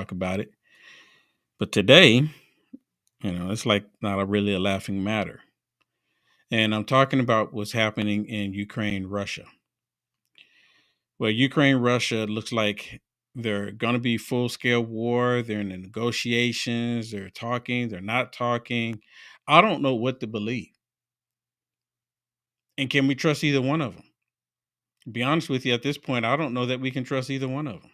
talk about it. But today, it's like not a really a laughing matter. And I'm talking about what's happening in Ukraine, Russia. Well, Ukraine, Russia looks like they're going to be full scale war. They're in the negotiations. They're talking. They're not talking. I don't know what to believe. And can we trust either one of them? Be honest with you, at this point, I don't know that we can trust either one of them.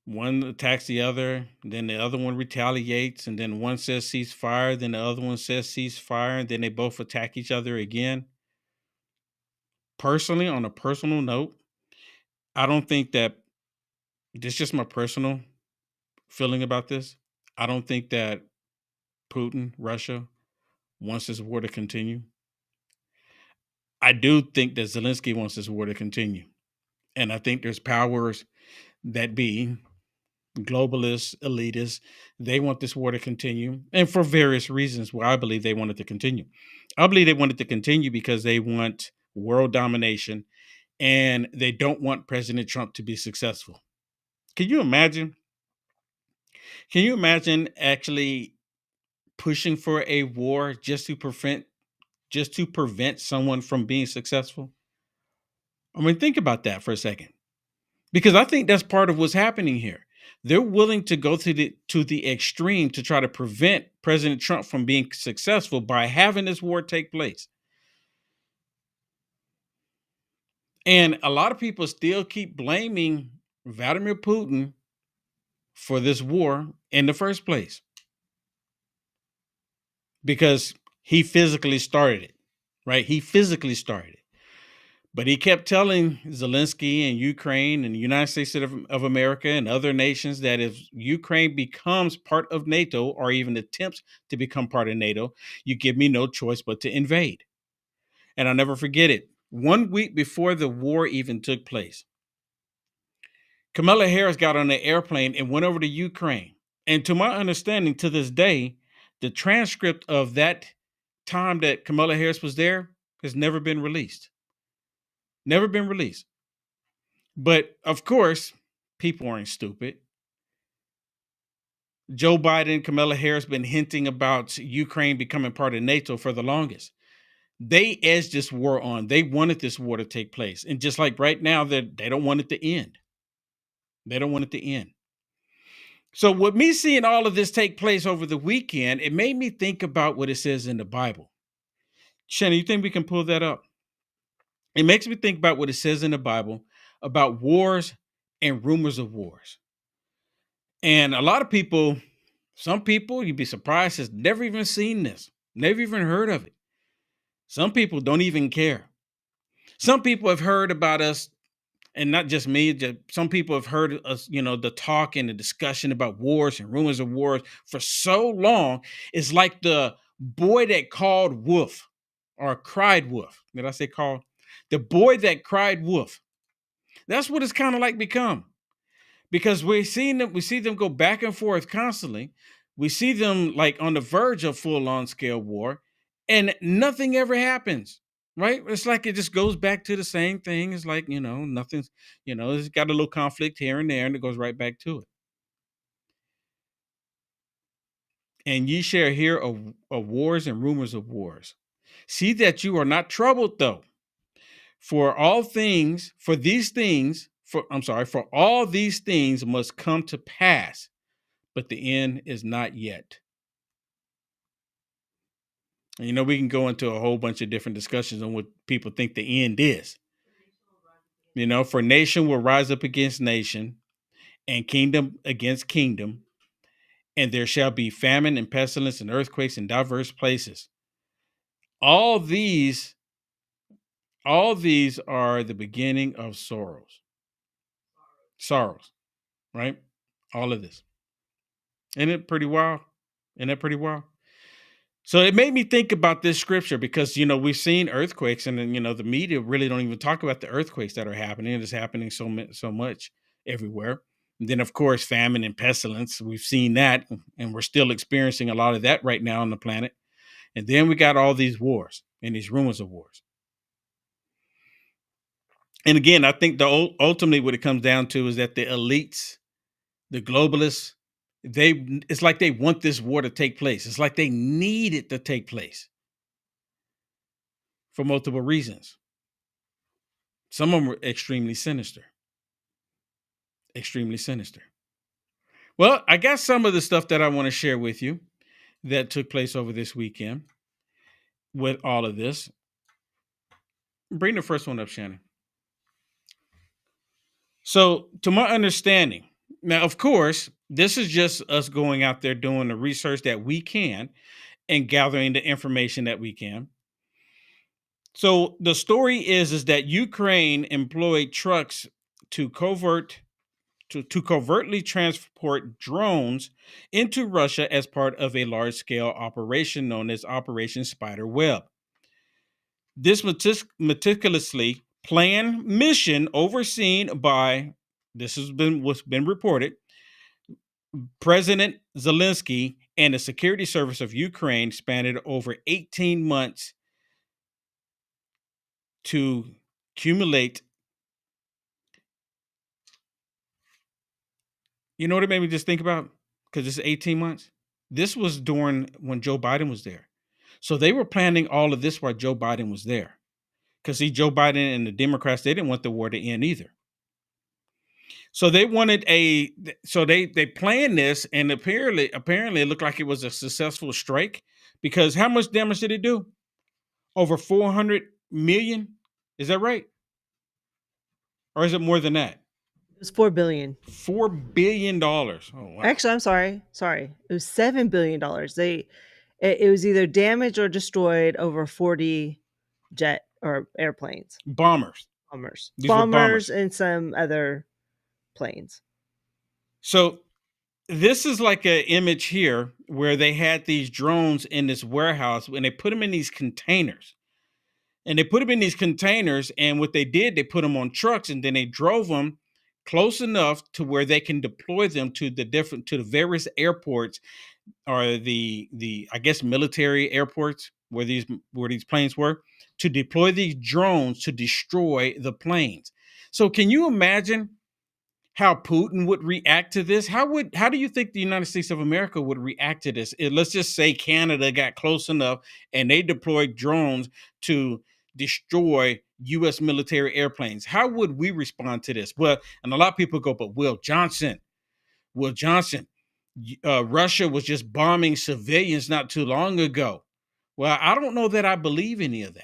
One attacks the other, then the other one retaliates, and then one says ceasefire, then the other one says ceasefire, and then they both attack each other again. Personally, on a personal note, I don't think that this is just my personal feeling about this. I don't think that Putin, Russia, wants this war to continue. I do think that Zelensky wants this war to continue. And I think there's powers that be globalists, elitists, they want this war to continue. And for various reasons why I believe they want it to continue. I believe they want it to continue because they want world domination and they don't want President Trump to be successful. Can you imagine? Can you imagine actually pushing for a war just to prevent someone from being successful? I mean, think about that for a second. Because I think that's part of what's happening here. They're willing to go to the extreme to try to prevent President Trump from being successful by having this war take place. And a lot of people still keep blaming Vladimir Putin for this war in the first place because he physically started it, right? He physically started it. But he kept telling Zelensky and Ukraine and the United States of America and other nations that if Ukraine becomes part of NATO or even attempts to become part of NATO, you give me no choice but to invade. And I'll never forget it. 1 week before the war even took place, Kamala Harris got on the airplane and went over to Ukraine. And to my understanding, to this day, the transcript of that time that Kamala Harris was there has never been released. Never been released. But of course, people aren't stupid. Joe Biden, Kamala Harris been hinting about Ukraine becoming part of NATO for the longest. They edged this war on. They wanted this war to take place. And just like right now, they don't want it to end. They don't want it to end. So with me seeing all of this take place over the weekend, it made me think about what it says in the Bible. Shannon, you think we can pull that up? It makes me think about what it says in the Bible about wars and rumors of wars. And a lot of people, some people, you'd be surprised, has never even seen this, never even heard of it. Some people don't even care. Some people have heard about us, and not just me, some people have heard us, the talk and the discussion about wars and rumors of wars for so long. It's like the boy that called wolf or cried wolf. Did I say called? The boy that cried wolf. That's what it's kind of like become. Because we see them go back and forth constantly. We see them like on the verge of full-on scale war, and nothing ever happens. Right? It's like it just goes back to the same thing. It's like, nothing's, it's got a little conflict here and there, and it goes right back to it. And ye shall hear of wars and rumors of wars. See that you are not troubled, though. For all things, for these things, for all these things must come to pass, but the end is not yet. And we can go into a whole bunch of different discussions on what people think the end is. For nation will rise up against nation and kingdom against kingdom, and there shall be famine and pestilence and earthquakes in diverse places. All these are the beginning of sorrows. Sorrows, right? All of this. Isn't it pretty wild? Isn't that pretty wild? So it made me think about this scripture because, we've seen earthquakes and then, the media really don't even talk about the earthquakes that are happening. It's happening so much everywhere. And then, of course, famine and pestilence. We've seen that, and we're still experiencing a lot of that right now on the planet. And then we got all these wars and these rumors of wars. And again, I think ultimately what it comes down to is that the elites, the globalists, it's like they want this war to take place. It's like they need it to take place for multiple reasons. Some of them are extremely sinister. Extremely sinister. Well, I got some of the stuff that I want to share with you that took place over this weekend with all of this. Bring the first one up, Shannon. So, to my understanding, now, of course, this is just us going out there doing the research that we can and gathering the information that we can. So, the story is that Ukraine employed trucks to covertly transport drones into Russia as part of a large-scale operation known as Operation Spiderweb. This meticulously planned mission, overseen by, what's been reported, President Zelensky and the Security Service of Ukraine, spanned over 18 months to accumulate. You know what it made me just think about? Because it's 18 months. This was during when Joe Biden was there. So they were planning all of this while Joe Biden was there. Because see, Joe Biden and the Democrats, they didn't want the war to end either. So they wanted they planned this, and apparently it looked like it was a successful strike, because how much damage did it do? Over 400 million? Is that right? Or is it more than that? It was 4 billion. $4 billion. Oh, wow. Actually, I'm sorry. Sorry. It was $7 billion. It was either damaged or destroyed over 40 jet or airplanes. Bombers. These were bombers. And some other planes. So this is like an image here where they had these drones in this warehouse, and they put them in these containers. And what they did, they put them on trucks, and then they drove them close enough to where they can deploy them to the various airports, or the I guess military airports where these planes were, to deploy these drones to destroy the planes. So can you imagine how Putin would react to this? How do you think the United States of America would react to this? Let's just say Canada got close enough and they deployed drones to destroy U.S. military airplanes. How would we respond to this? Well, and a lot of people go, but Will Johnson, Russia was just bombing civilians not too long ago. Well, I don't know that I believe any of that.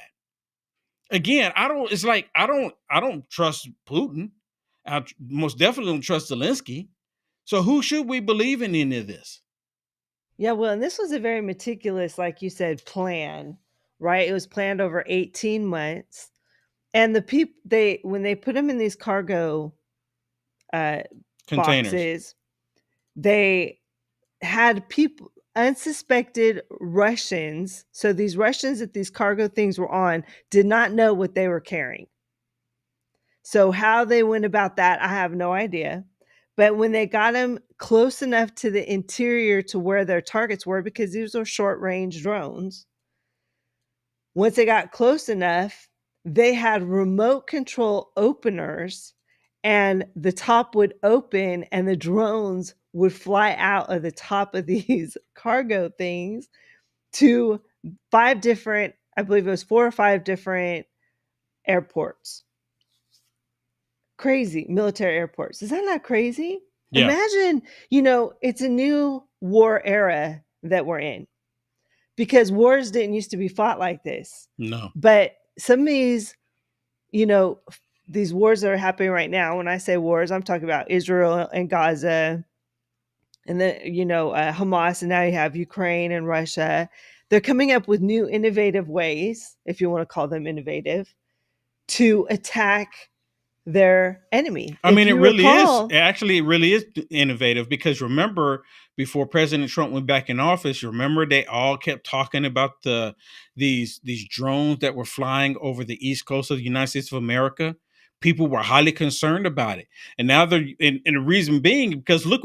Again, I don't trust Putin. I most definitely don't trust Zelensky. So who should we believe in any of this? Yeah, well, and this was a very meticulous, like you said, plan, right? It was planned over 18 months. And the people, when they put them in these cargo Containers. boxes, they had people, unsuspected Russians. So these Russians that these cargo things were on did not know what they were carrying. So how they went about that, I have no idea. But when they got them close enough to the interior to where their targets were, because these are short range drones, once they got close enough, they had remote control openers, and the top would open and the drones would fly out of the top of these cargo things to 5 different, I believe it was 4 or 5 different airports. Crazy military airports. Is that not crazy? Yeah. Imagine, it's a new war era that we're in, because wars didn't used to be fought like this. No. But some of these, these wars that are happening right now, when I say wars, I'm talking about Israel and Gaza, and then, Hamas, and now you have Ukraine and Russia. They're coming up with new innovative ways, if you want to call them innovative, to attack their enemy. I mean, it really is innovative, because remember, before President Trump went back in office, remember they all kept talking about these drones that were flying over the East Coast of the United States of America. People were highly concerned about it, and now and the reason being because look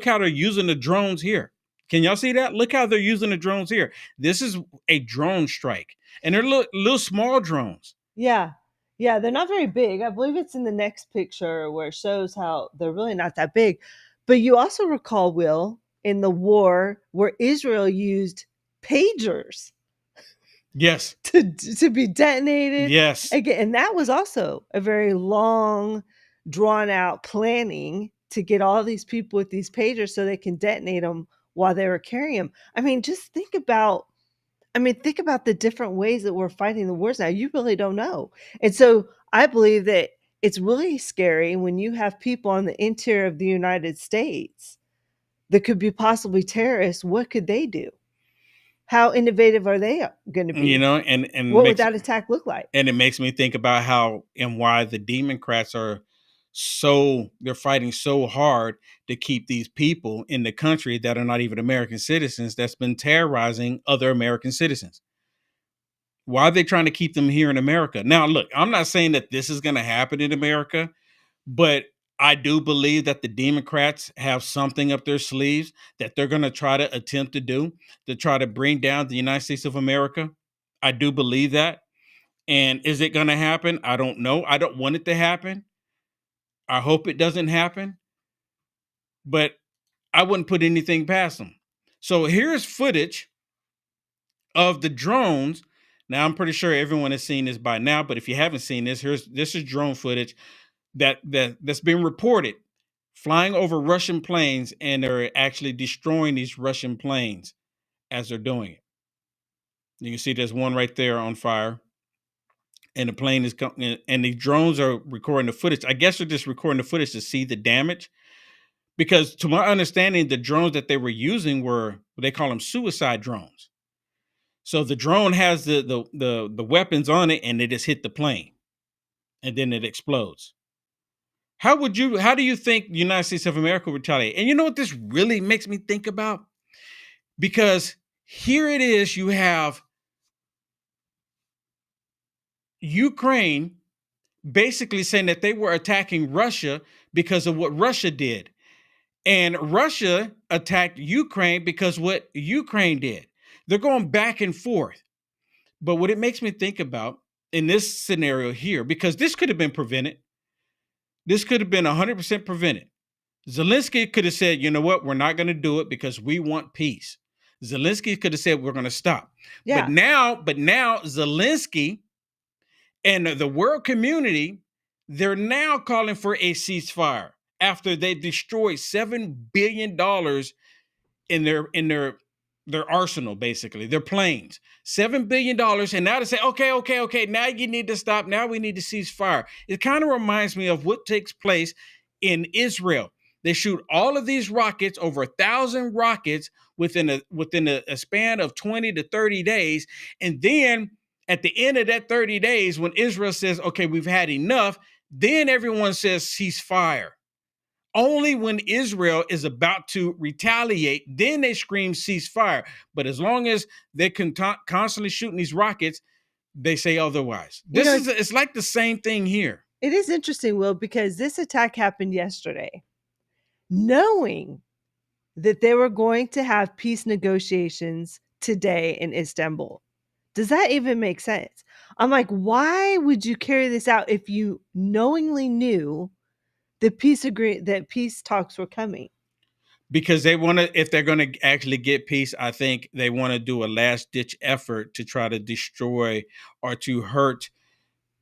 how they're using the drones here. Can y'all see that? Look how they're using the drones here. This is a drone strike, and they're little small drones. Yeah. Yeah, they're not very big. I believe it's in the next picture where it shows how they're really not that big. But you also recall, Will, in the war where Israel used pagers Yes. to be detonated Yes. again, and that was also a very long, drawn out planning to get all these people with these pagers so they can detonate them while they were carrying them. I mean, just think about the different ways that we're fighting the wars now. You really don't know. And so I believe that it's really scary when you have people on the interior of the United States that could be possibly terrorists. What could they do? How innovative are they going to You be? know, and What would makes that attack look like? and it makes me think about how and why the Democrats are they're fighting so hard to keep these people in the country that are not even American citizens that's been terrorizing other American citizens. Why are they trying to keep them here in America? Now, look, I'm not saying that this is going to happen in America, but I do believe that the Democrats have something up their sleeves that they're going to try to attempt to try to bring down the United States of America. I do believe that. And is it going to happen? I don't know. I don't want it to happen. I hope it doesn't happen, but I wouldn't put anything past them. So here's footage of the drones. Now I'm pretty sure everyone has seen this by now, but if you haven't seen this, this is drone footage that's been reported flying over Russian planes, and they're actually destroying these Russian planes as they're doing it. You can see there's one right there on fire, and the plane is coming, and the drones are recording the footage. I guess they're just recording the footage to see the damage, because to my understanding, the drones that they were using were they call them suicide drones. So the drone has the weapons on it, and they just hit the plane, and then it explodes. How do you think the United States of America would retaliate? And you know what this really makes me think about? Because here it is, you have Ukraine basically saying that they were attacking Russia because of what Russia did. And Russia attacked Ukraine because what Ukraine did. They're going back and forth. But what it makes me think about in this scenario here, because this could have been prevented, this could have been 100% prevented. Zelensky could have said, you know what, we're not going to do it because we want peace. Zelensky could have said we're going to stop. Yeah. But now Zelensky and the world community, they're now calling for a ceasefire after they destroyed $7 billion in their arsenal, basically, their planes. $7 billion. And now to say, okay, now you need to stop. Now we need to cease fire. It kind of reminds me of what takes place in Israel. They shoot all of these rockets, over 1,000 rockets within a span of 20 to 30 days. And then at the end of that 30 days, when Israel says, okay, we've had enough, then everyone says ceasefire. Only when Israel is about to retaliate, then they scream ceasefire. But as long as they're constantly shooting these rockets, they say otherwise. It's like the same thing here. It is interesting, Will, because this attack happened yesterday, knowing that they were going to have peace negotiations today in Istanbul. Does that even make sense? I'm like, why would you carry this out if you knowingly knew that peace talks were coming? Because they want to, if they're going to actually get peace, I think they want to do a last ditch effort to try to destroy or to hurt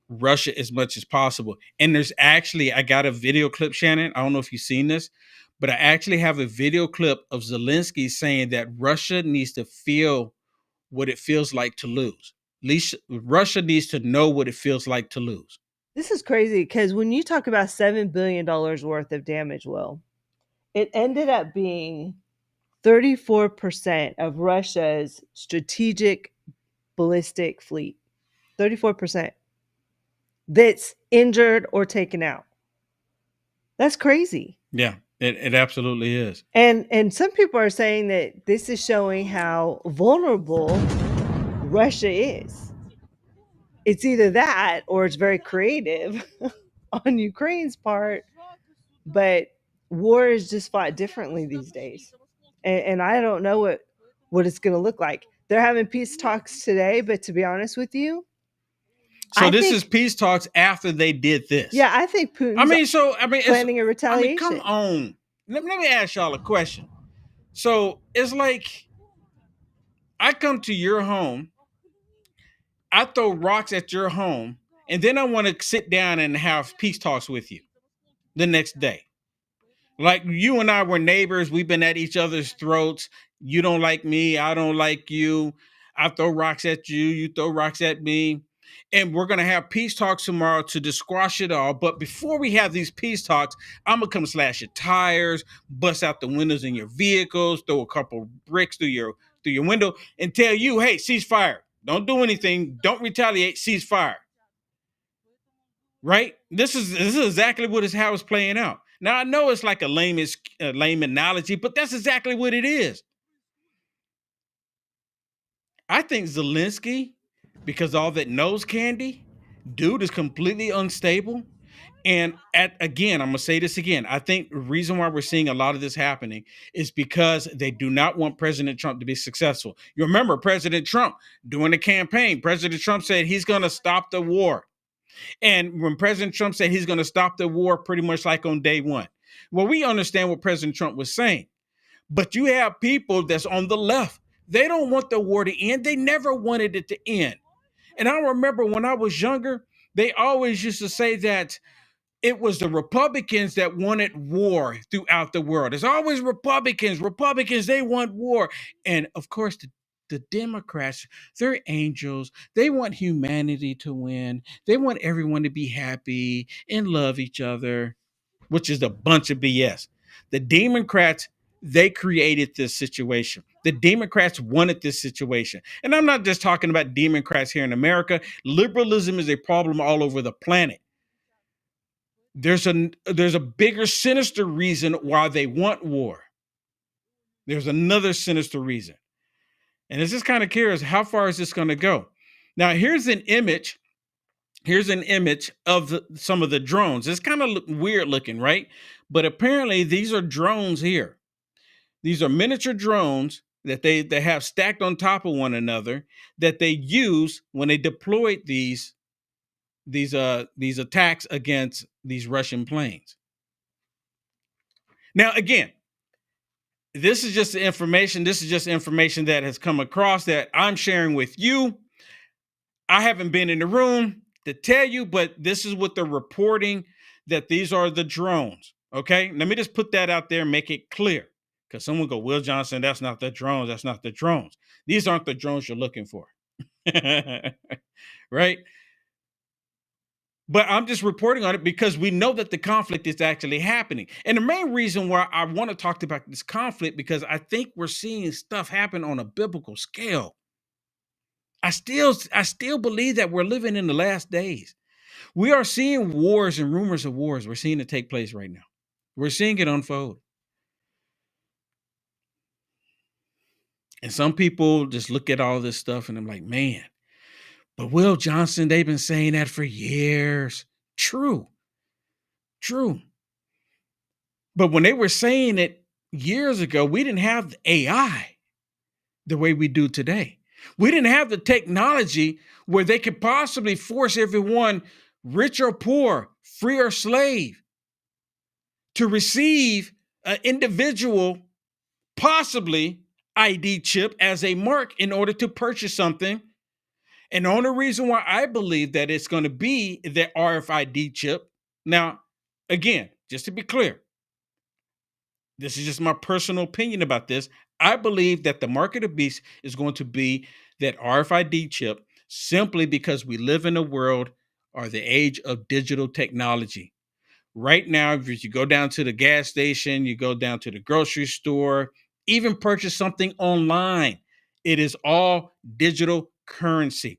Russia as much as possible. And there's actually, I got a video clip, Shannon. I don't know if you've seen this, but I actually have a video clip of Zelensky saying that Russia needs to feel what it feels like to lose. At least Russia needs to know what it feels like to lose. This is crazy because when you talk about $7 billion worth of damage, Will, it ended up being 34% of Russia's strategic ballistic fleet. 34% that's injured or taken out. That's crazy. Yeah, it absolutely is. And some people are saying that this is showing how vulnerable Russia is. It's either that or it's very creative on Ukraine's part, but war is just fought differently these days. And I don't know what it's going to look like. They're having peace talks today, but to be honest with you, So I this think, is peace talks after they did this. yeah, I think Putin's It's, planning a I mean, retaliation. come on. Let me ask y'all a question. So it's like I come to your home, I throw rocks at your home, and then I want to sit down and have peace talks with you the next day. Like you and I were neighbors, we've been at each other's throats. You don't like me, I don't like you. I throw rocks at you, you throw rocks at me. And we're gonna have peace talks tomorrow to squash it all. But before we have these peace talks, I'm gonna come slash your tires, bust out the windows in your vehicles, throw a couple bricks through your window, and tell you, hey, cease fire. Don't do anything. Don't retaliate. Cease fire. Right? This is exactly what is how it's playing out. Now I know it's like a lame analogy, but that's exactly what it is. I think Zelensky, because all that nose candy, dude is completely unstable. And again, I'm gonna say this again. I think the reason why we're seeing a lot of this happening is because they do not want President Trump to be successful. You remember President Trump during the campaign, President Trump said he's gonna stop the war. And when President Trump said he's gonna stop the war pretty much like on day one. Well, we understand what President Trump was saying. But you have people that's on the left. They don't want the war to end. They never wanted it to end. And I remember when I was younger, they always used to say that it was the Republicans that wanted war throughout the world. It's always Republicans. Republicans, they want war. And of course, the Democrats, they're angels. They want humanity to win. They want everyone to be happy and love each other, which is a bunch of BS. The Democrats, they created this situation. The Democrats wanted this situation. And I'm not just talking about Democrats here in America. Liberalism is a problem all over the planet. There's a bigger sinister reason why they want war. There's another sinister reason. And it's just kind of curious, how far is this going to go? Now, here's an image of some of the drones. It's kind of weird looking, right? But apparently these are drones here. These are miniature drones that they have stacked on top of one another that they use when they deployed these attacks against these Russian planes. Now, again, this is just the information. This is just information that has come across that I'm sharing with you. I haven't been in the room to tell you, but this is what they're reporting, that these are the drones. Okay, let me just put that out there and make it clear, because someone go, Will Johnson, that's not the drones. That's not the drones. These aren't the drones you're looking for. Right? But I'm just reporting on it because we know that the conflict is actually happening. And the main reason why I want to talk about this conflict, because I think we're seeing stuff happen on a biblical scale. I still believe that we're living in the last days. We are seeing wars and rumors of wars. We're seeing it take place right now. We're seeing it unfold. And some people just look at all this stuff and I'm like, man, but Will Johnson, they've been saying that for years. True. But when they were saying it years ago, we didn't have AI the way we do today. We didn't have the technology where they could possibly force everyone, rich or poor, free or slave, to receive an individual, possibly ID chip as a mark in order to purchase something. And the only reason why I believe that it's going to be the RFID chip. Now, again, just to be clear, this is just my personal opinion about this. I believe that the mark of the beast is going to be that RFID chip, simply because we live in a world or the age of digital technology. Right now, if you go down to the gas station, you go down to the grocery store, even purchase something online, it is all digital currency.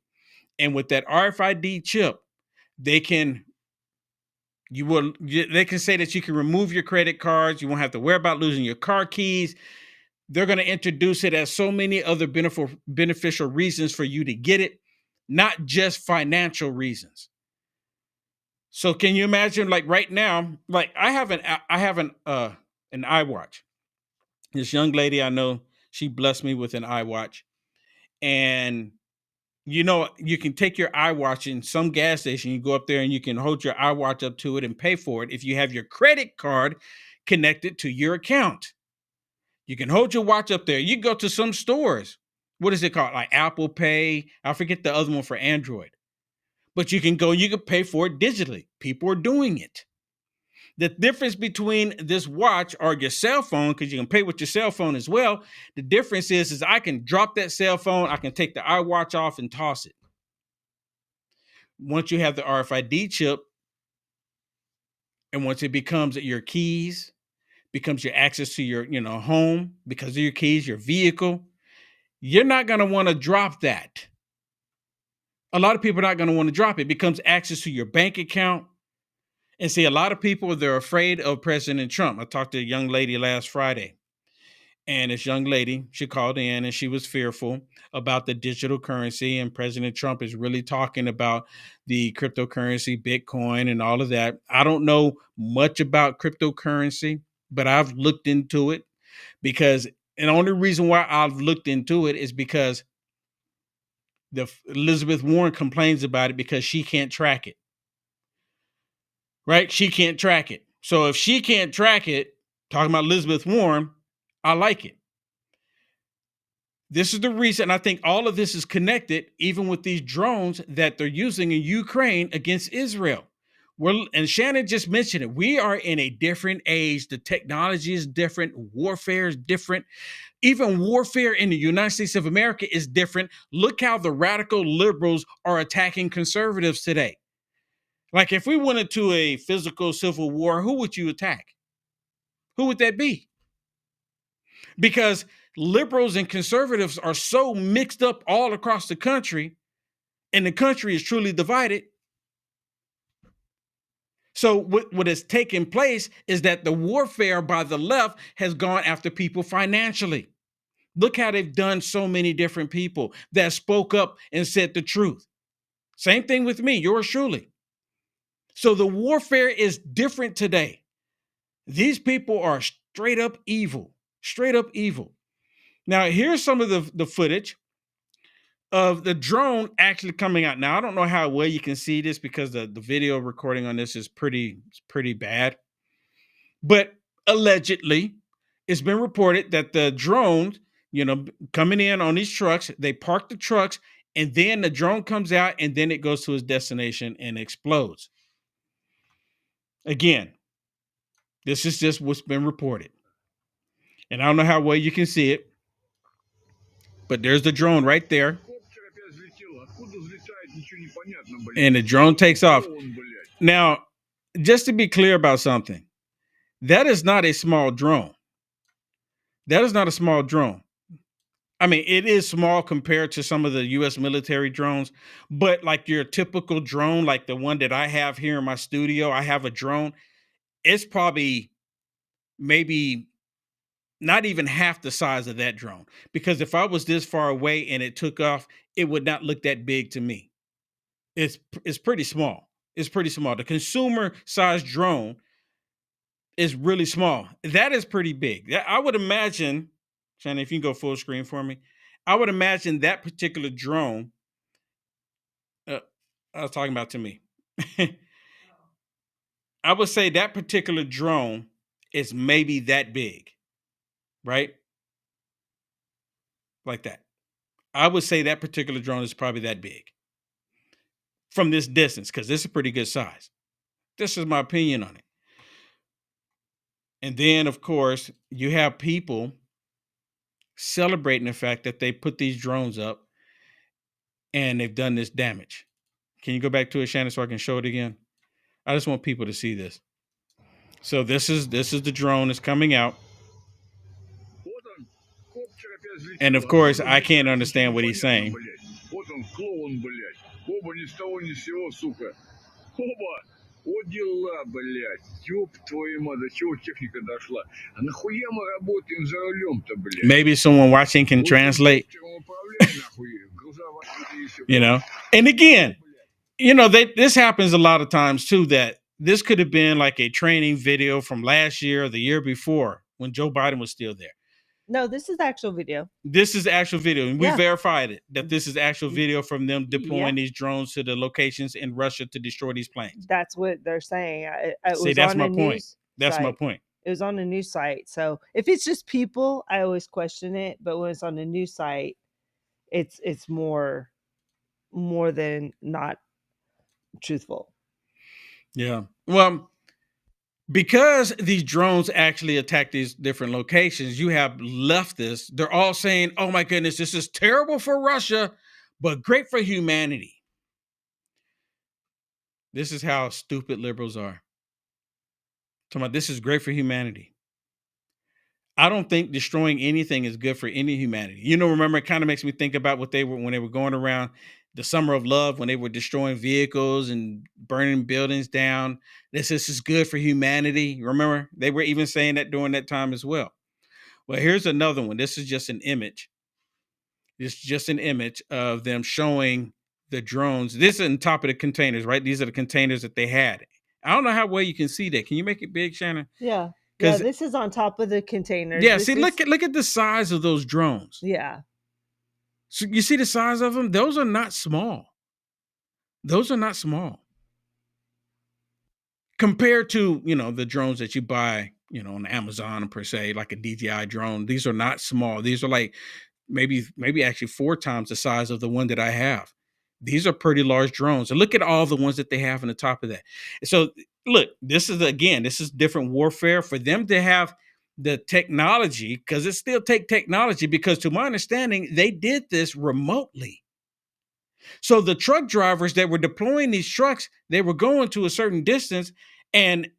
And with that RFID chip, they can say that you can remove your credit cards. You won't have to worry about losing your car keys. They're going to introduce it as so many other beneficial reasons for you to get it, not just financial reasons. So can you imagine, like right now, like I have an iWatch. This young lady I know, she blessed me with an iWatch, and You know, you can take your iWatch in some gas station, you go up there and you can hold your iWatch up to it and pay for it if you have your credit card connected to your account. You can hold your watch up there. You go to some stores. What is it called? Like Apple Pay. I forget the other one for Android. But you can go, you can pay for it digitally. People are doing it. The difference between this watch or your cell phone, because you can pay with your cell phone as well, the difference is I can drop that cell phone, I can take the iWatch off and toss it. Once you have the RFID chip, and once it becomes your keys, becomes your access to your, home because of your keys, your vehicle, you're not going to want to drop that. A lot of people are not going to want to drop it. It becomes access to your bank account. And see, a lot of people, they're afraid of President Trump. I talked to a young lady last Friday, and this young lady, she called in and she was fearful about the digital currency. And President Trump is really talking about the cryptocurrency, Bitcoin, and all of that. I don't know much about cryptocurrency, but I've looked into it because, and the only reason why I've looked into it is because Elizabeth Warren complains about it because she can't track it. Right? She can't track it. So if she can't track it, talking about Elizabeth Warren, I like it. This is the reason I think all of this is connected, even with these drones that they're using in Ukraine against Israel. And Shannon just mentioned it. We are in a different age. The technology is different. Warfare is different. Even warfare in the United States of America is different. Look how the radical liberals are attacking conservatives today. Like if we went into a physical civil war, who would you attack? Who would that be? Because liberals and conservatives are so mixed up all across the country, and the country is truly divided. So what has taken place is that the warfare by the left has gone after people financially. Look how they've done so many different people that spoke up and said the truth. Same thing with me, yours truly. So the warfare is different today. These people are straight up evil, straight up evil. Now, here's some of the footage of the drone actually coming out. Now, I don't know how well you can see this because the video recording on this is pretty bad. But allegedly, it's been reported that the drones, coming in on these trucks, they park the trucks, and then the drone comes out, and then it goes to its destination and explodes. Again, this is just what's been reported. And I don't know how well you can see it, but there's the drone right there. And the drone takes off. Now, just to be clear about something, that is not a small drone. That is not a small drone. I mean, it is small compared to some of the U.S. military drones, but like your typical drone, like the one that I have here in my studio, I have a drone. It's probably maybe not even half the size of that drone, because if I was this far away and it took off, it would not look that big to me. It's pretty small. It's pretty small. The consumer size drone is really small. That is pretty big. I would imagine, Shannon, if you can go full screen for me, I would imagine that particular drone, I was talking about to me. I would say that particular drone is maybe that big, right? Like that. I would say that particular drone is probably that big from this distance, because this is a pretty good size. This is my opinion on it. And then, of course, you have people celebrating the fact that they put these drones up and they've done this damage. Can you go back to it, Shannon, so I can show it again? I just want people to see this. So this is the drone that's coming out. And of course, I can't understand what he's saying. О, дела, блядь. Ёб твою мать, до чего техника дошла? А нахуя мы работаем за рулем-то, блядь? Maybe someone watching can translate. And again, this happens a lot of times too, that this could have been like a training video from last year or the year before when Joe Biden was still there. No, this is actual video. This is actual video, and we Yeah. verified it that this is actual video from them Yeah. deploying these drones to the locations in Russia to destroy these planes. That's what they're saying. It See, was that's on my a point. news That's my site. point. It was on a news site. So if it's just people, I always question it. But when it's on a news site, it's more than not truthful. Yeah. Well, because these drones actually attack these different locations, you have leftists. They're all saying, "Oh my goodness, this is terrible for Russia, but great for humanity." This is how stupid liberals are. Talking about this is great for humanity. I don't think destroying anything is good for any humanity. You know, remember, it kind of makes me think about what they were when they were going around the summer of love, when they were destroying vehicles and burning buildings down. This is good for humanity. Remember, they were even saying that during that time as well. Well, here's another one. This is just an image. It's just an image of them showing the drones. This is on top of the containers, right? These are the containers that they had. I don't know how well you can see that. Can you make it big, Shannon? Yeah. Yeah, Because this is on top of the containers. yeah, This see, is, look at the size of those drones. yeah. So you see the size of them? Those are not small. Those are not small. Compared to, you know, the drones that you buy, you know, on Amazon per se, like a DJI drone. These are not small. These are like maybe actually 4 times the size of the one that I have. These are pretty large drones. And look at all the ones that they have on the top of that. So look, this is different warfare for them to have the technology, because it still take technology, because to my understanding, they did this remotely. So the truck drivers that were deploying these trucks, they were going to a certain distance, and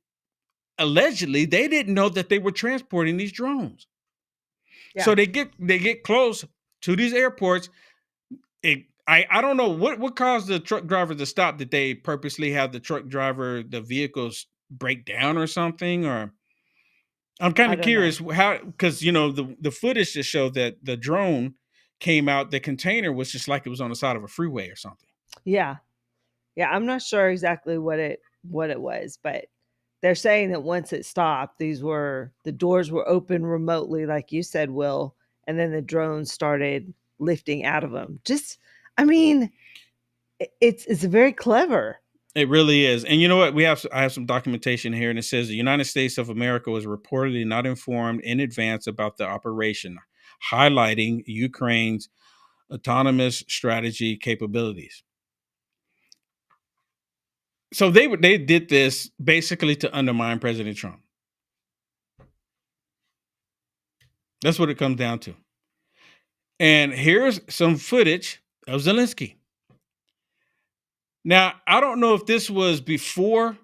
allegedly they didn't know that they were transporting these drones. Yeah. So they get close to these airports. I don't know what caused the truck driver to stop. Did they purposely have the vehicles break down or something? Or I'm kind I of don't curious know. how, because you know the footage just showed that the drone came out, the container was just like it was on the side of a freeway or something. Yeah. Yeah, I'm not sure exactly what it was, but they're saying that once it stopped, the doors were open remotely, like you said, Will, and then the drones started lifting out of them. Just, I mean, it's very clever. It really is. And you know what? I have some documentation here, and it says the United States of America was reportedly not informed in advance about the operation, highlighting Ukraine's autonomous strategy capabilities. So they did this basically to undermine President Trump. That's what it comes down to. And here's some footage of Zelensky. Now, I don't know if this was before.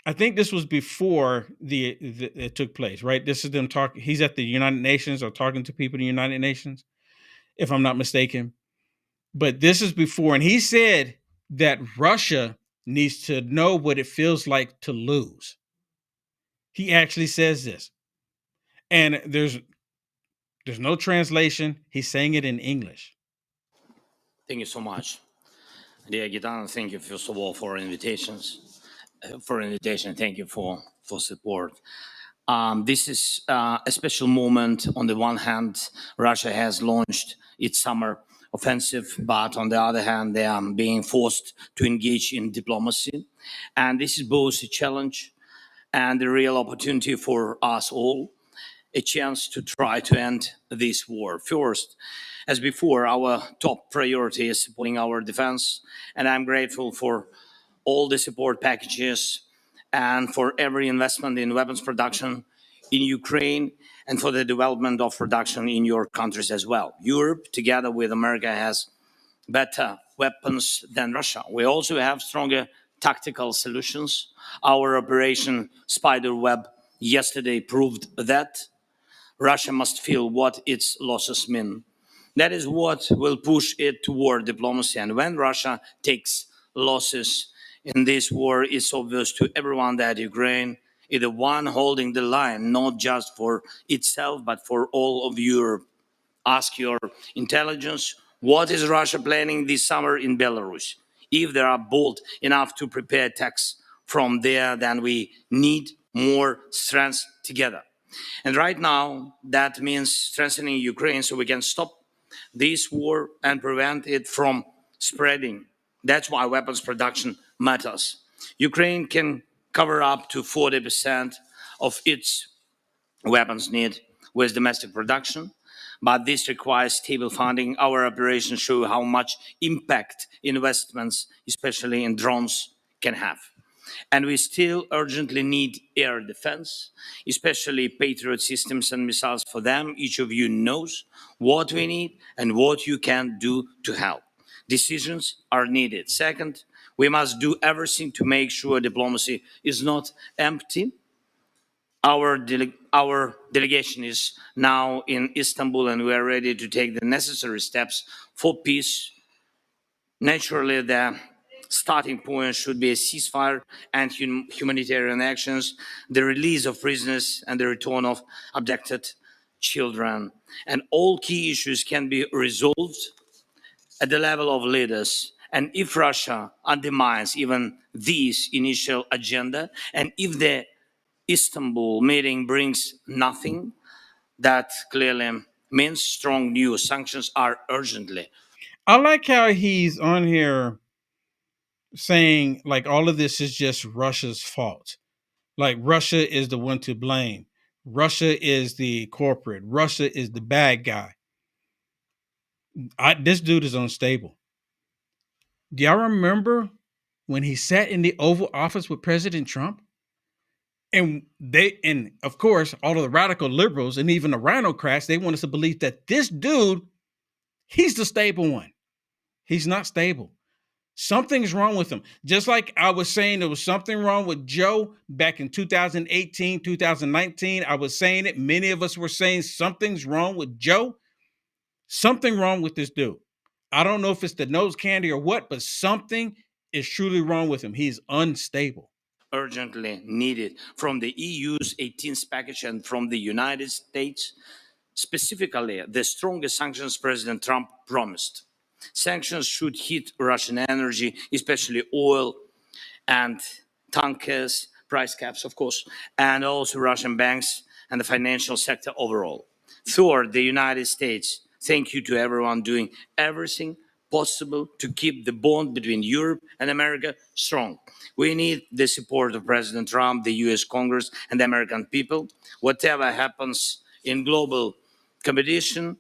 I think this was before it took place, right? This is them talking. He's at the United Nations or talking to people in the United Nations, if I'm not mistaken. But this is before, and he said that Russia needs to know what it feels like to lose. He actually says this, and there's no translation. He's saying it in English. Thank you so much, dear Gitan. Thank you first of all for invitations, Thank you for support. This is a special moment. On the one hand, Russia has launched its summer offensive, but on the other hand, they are being forced to engage in diplomacy. And this is both a challenge and a real opportunity for us all, a chance to try to end this war. First, as before, our top priority is supporting our defense, and I'm grateful for all the support packages and for every investment in weapons production in Ukraine and for the development of production in your countries as well. Europe, together with America, has better weapons than Russia. We also have stronger tactical solutions. Our Operation Spiderweb yesterday proved that. Russia must feel what its losses mean. That is what will push it toward diplomacy. And when Russia takes losses in this war, it's obvious to everyone that Ukraine is the one holding the line, not just for itself, but for all of Europe. Ask your intelligence, what is Russia planning this summer in Belarus? If they are bold enough to prepare attacks from there, then we need more strength together. And right now, that means strengthening Ukraine so we can stop this war and prevent it from spreading. That's why weapons production matters. Ukraine can cover up to 40% of its weapons need with domestic production, but this requires stable funding. Our operations show how much impact investments, especially in drones, can have. And we still urgently need air defense, especially Patriot systems and missiles for them. Each of you knows what we need and what you can do to help. Decisions are needed. Second, we must do everything to make sure diplomacy is not empty. Our delegation is now in Istanbul and we are ready to take the necessary steps for peace. Naturally, the starting point should be a ceasefire and humanitarian actions, the release of prisoners and the return of abducted children. And all key issues can be resolved at the level of leaders. And if Russia undermines even this initial agenda, and if the Istanbul meeting brings nothing, that clearly means strong new sanctions are urgently. I like how he's on here saying like all of this is just Russia's fault. Like Russia is the one to blame. Russia is the corporate. Russia is the bad guy. This dude is unstable. Do y'all remember when he sat in the Oval Office with President Trump? And of course, all of the radical liberals and even the rhinocrats, they want us to believe that this dude, he's the stable one. He's not stable. Something's wrong with him. Just like I was saying there was something wrong with Joe back in 2018, 2019. I was saying it. Many of us were saying something's wrong with Joe. Something wrong with this dude. I don't know if it's the nose candy or what, but something is truly wrong with him. He's unstable. Urgently needed from the EU's 18th package and from the United States, specifically the strongest sanctions President Trump promised. Sanctions should hit Russian energy, especially oil and tankers, price caps, of course, and also Russian banks and the financial sector overall. Third, the United States. Thank you to everyone doing everything possible to keep the bond between Europe and America strong. We need the support of President Trump, the US Congress, and the American people. Whatever happens in global competition,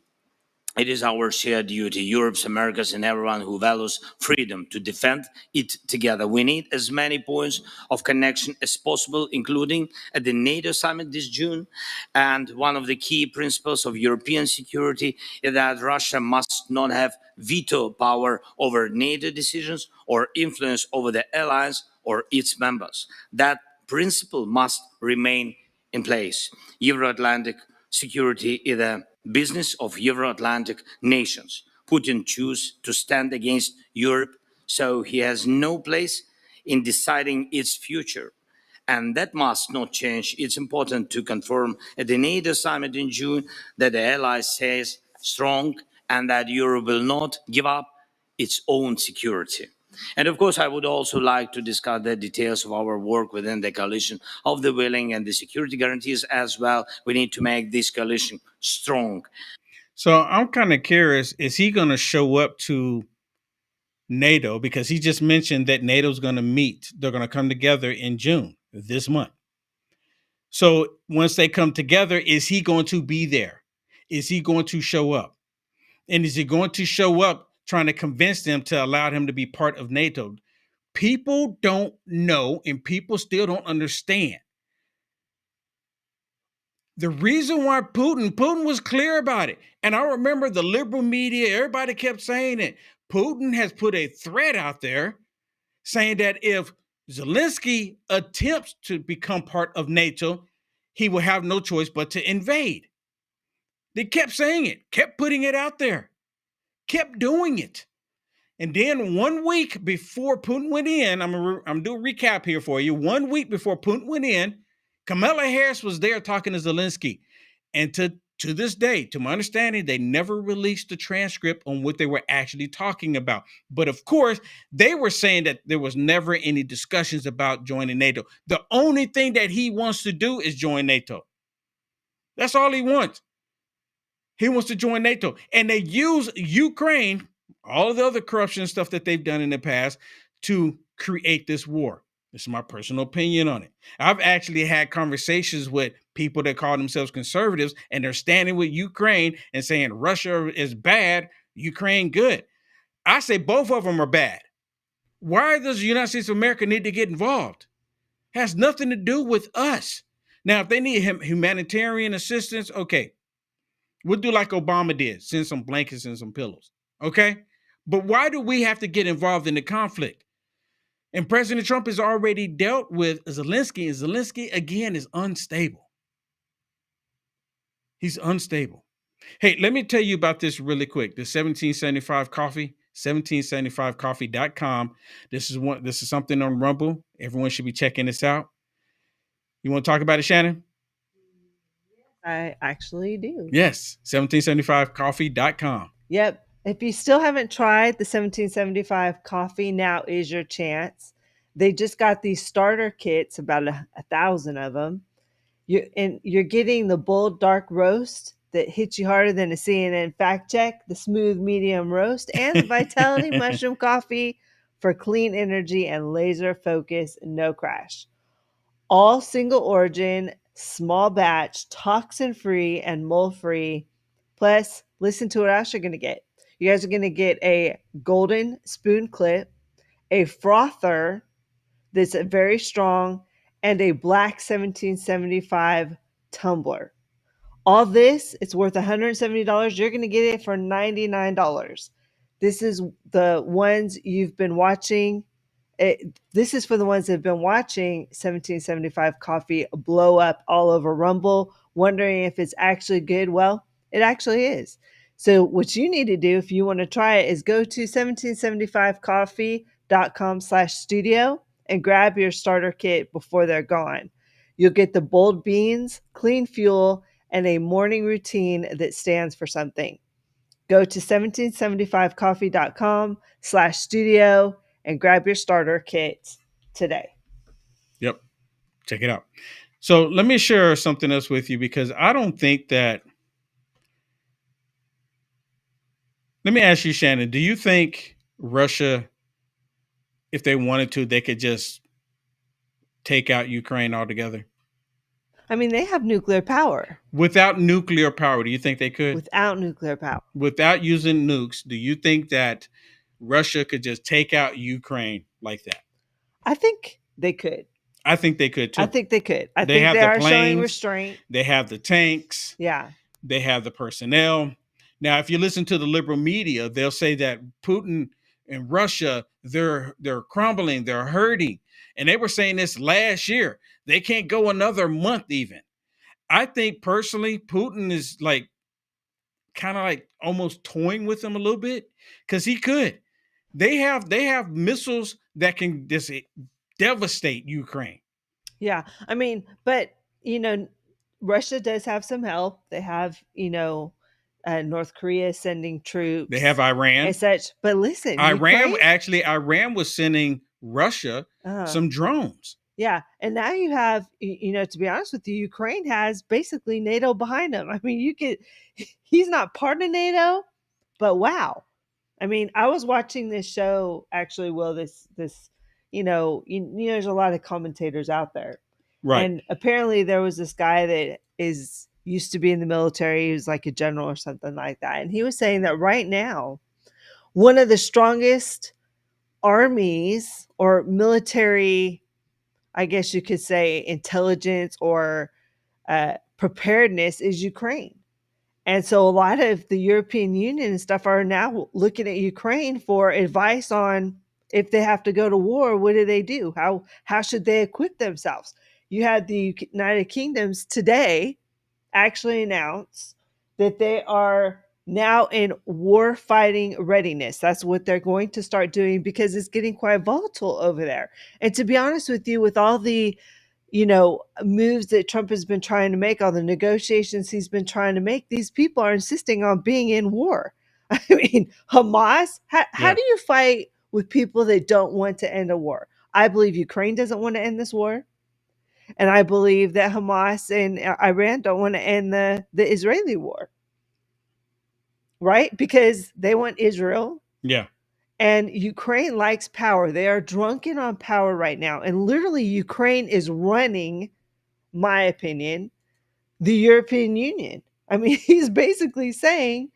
it is our shared duty, Europe's, America's, and everyone who values freedom to defend it together. We need as many points of connection as possible, including at the NATO summit this June. And one of the key principles of European security is that Russia must not have veto power over NATO decisions or influence over the allies or its members. That principle must remain in place. Euro-Atlantic security is a business of Euro-Atlantic nations. Putin chose to stand against Europe, so he has no place in deciding its future. And that must not change. It's important to confirm at the NATO summit in June that the allies stays strong and that Europe will not give up its own security. And of course, I would also like to discuss the details of our work within the coalition of the willing and the security guarantees as well. We need to make this coalition strong. So I'm kind of curious, is he going to show up to NATO? Because he just mentioned that NATO's going to meet. They're going to come together in June this month. So once they come together, is he going to be there? Is he going to show up? And is he going to show up trying to convince them to allow him to be part of NATO? People don't know, and people still don't understand. The reason why Putin was clear about it. And I remember the liberal media, everybody kept saying it. Putin has put a threat out there saying that if Zelensky attempts to become part of NATO, he will have no choice but to invade. They kept saying it, kept putting it out there, kept doing it. And then 1 week before Putin went in, I'm doing a recap here for you. 1 week before Putin went in, Kamala Harris was there talking to Zelensky. And to this day, to my understanding, they never released the transcript on what they were actually talking about. But of course, they were saying that there was never any discussions about joining NATO. The only thing that he wants to do is join NATO. That's all he wants. He wants to join NATO. And they use Ukraine, all of the other corruption stuff that they've done in the past, to create this war. This is my personal opinion on it. I've actually had conversations with people that call themselves conservatives, and they're standing with Ukraine and saying Russia is bad, Ukraine good. I say both of them are bad. Why does the United States of America need to get involved? Has nothing to do with us. Now, if they need humanitarian assistance, okay, we'll do like Obama did, send some blankets and some pillows, okay? But why do we have to get involved in the conflict? And President Trump has already dealt with Zelensky, and Zelensky, again, is unstable. He's unstable. Hey, let me tell you about this really quick. The 1775 Coffee, 1775coffee.com. This is something on Rumble. Everyone should be checking this out. You want to talk about it, Shannon? I actually do. Yes, 1775coffee.com. Yep. If you still haven't tried the 1775 coffee, now is your chance. They just got these starter kits, about 1,000 of them. You're getting the bold dark roast that hits you harder than a CNN fact check, the smooth medium roast, and the Vitality mushroom coffee for clean energy and laser focus, no crash. All single origin, small batch, toxin free, and mold free. Plus, listen to what else you're going to get. You guys are going to get a golden spoon clip, a frother that's very strong, and a black 1775 tumbler. All this, it's worth $170. You're going to get it for $99. This is the ones you've been watching. This is for the ones that have been watching 1775 coffee blow up all over Rumble, wondering if it's actually good. Well, it actually is. So what you need to do if you want to try it is go to 1775coffee.com/studio and grab your starter kit before they're gone. You'll get the bold beans, clean fuel, and a morning routine that stands for something. Go to 1775coffee.com/studio and grab your starter kit today. Yep. Check it out. So let me share something else with you, because I don't think that. Let me ask you, Shannon, do you think Russia, if they wanted to, they could just take out Ukraine altogether? I mean, they have nuclear power. Without nuclear power, do you think they could? Without nuclear power. Without using nukes, do you think that Russia could just take out Ukraine like that? I think they could. I think they could too. I think they could. I They think have they the are showing planes. restraint. They have the tanks. Yeah. They have the personnel. Now, if you listen to the liberal media, they'll say that Putin and Russia, they're crumbling, they're hurting. And they were saying this last year. They can't go another month even. I think personally, Putin is like kind of like almost toying with them a little bit, because he could. They have missiles that can just devastate Ukraine. Yeah. I mean, but, Russia does have some help. They have, North Korea sending troops. They have Iran and such. But listen, Iran was sending Russia some drones. Yeah. And now you have, to be honest with you, Ukraine has basically NATO behind him. I mean, he's not part of NATO, but wow. I mean, I was watching this show actually, Will, there's a lot of commentators out there. Right. And apparently there was this guy that used to be in the military. He was like a general or something like that. And he was saying that right now, one of the strongest armies or military, I guess you could say, intelligence or preparedness is Ukraine. And so a lot of the European Union and stuff are now looking at Ukraine for advice on if they have to go to war, what do they do? How should they equip themselves? You had the United Kingdoms today actually announce that they are now in war fighting readiness. That's what they're going to start doing, because it's getting quite volatile over there. And to be honest with you, with all the moves that Trump has been trying to make, all the negotiations he's been trying to make, these people are insisting on being in war. I mean, Hamas, how do you fight with people that don't want to end a war? I believe Ukraine doesn't want to end this war. And I believe that Hamas and Iran don't want to end the Israeli war, right? Because they want Israel, Yeah. and Ukraine likes power. They are drunken on power right now. And literally, Ukraine is running, my opinion, the European Union. I mean, he's basically saying,